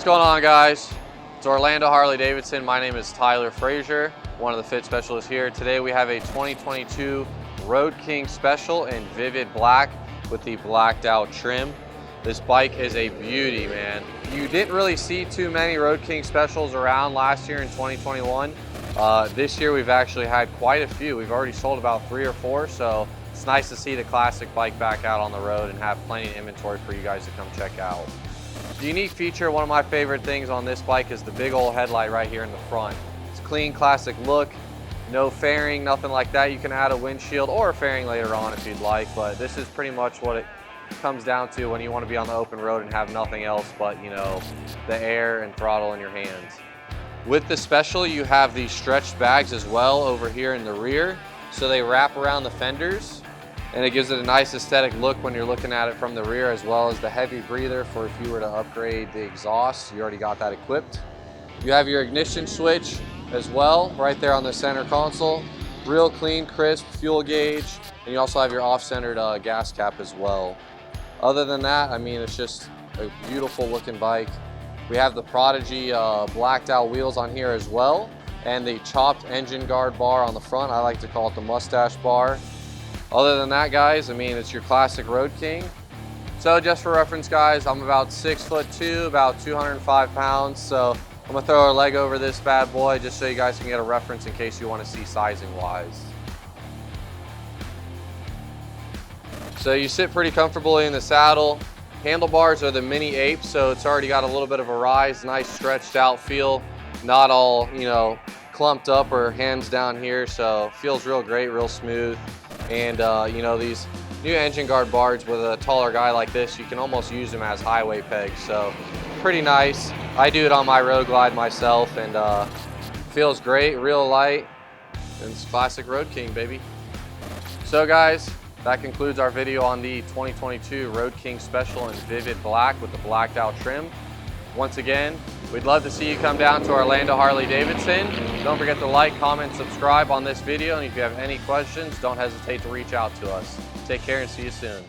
going on, guys? It's Orlando Harley-Davidson. My name is Tyler Frazier, one of the fit specialists here. Today we have a 2022 Road King Special in vivid black with the blacked out trim. This bike is a beauty, man. You didn't really see too many Road King Specials around last year in 2021. This year we've actually had quite a few. We've already sold about 3 or 4, so it's nice to see the classic bike back out on the road and have plenty of inventory for you guys to come check out. The unique feature, one of my favorite things on this bike, is the big old headlight right here in the front. It's a clean, classic look, no fairing, nothing like that. You can add a windshield or a fairing later on if you'd like, but this is pretty much what it comes down to when you want to be on the open road and have nothing else but, you know, the air and throttle in your hands. With the Special, you have these stretched bags as well over here in the rear, so they wrap around the fenders, and it gives it a nice aesthetic look when you're looking at it from the rear, as well as the heavy breather for if you were to upgrade the exhaust. You already got that equipped. You have your ignition switch as well right there on the center console. Real clean, crisp fuel gauge, and you also have your off-centered gas cap as well. Other than that, I mean, it's just a beautiful looking bike. We have the Prodigy blacked out wheels on here as well, and the chopped engine guard bar on the front. I like to call it the mustache bar. Other than that, guys, I mean, it's your classic Road King. So just for reference, guys, I'm about 6'2", about 205 pounds. So I'm gonna throw a leg over this bad boy just so you guys can get a reference in case you want to see sizing wise. So you sit pretty comfortably in the saddle. Handlebars are the mini apes, so it's already got a little bit of a rise, nice stretched out feel, not all, you know, clumped up or hands down here. So feels real great, real smooth. And you know, these new engine guard bars with a taller guy like this, you can almost use them as highway pegs. So pretty nice. I do it on my Road Glide myself, and feels great, real light, and it's classic Road King, baby. So guys, that concludes our video on the 2022 Road King Special in vivid black with the blacked out trim. Once again, we'd love to see you come down to Orlando Harley-Davidson. Don't forget to like, comment, subscribe on this video, and if you have any questions, don't hesitate to reach out to us. Take care and see you soon.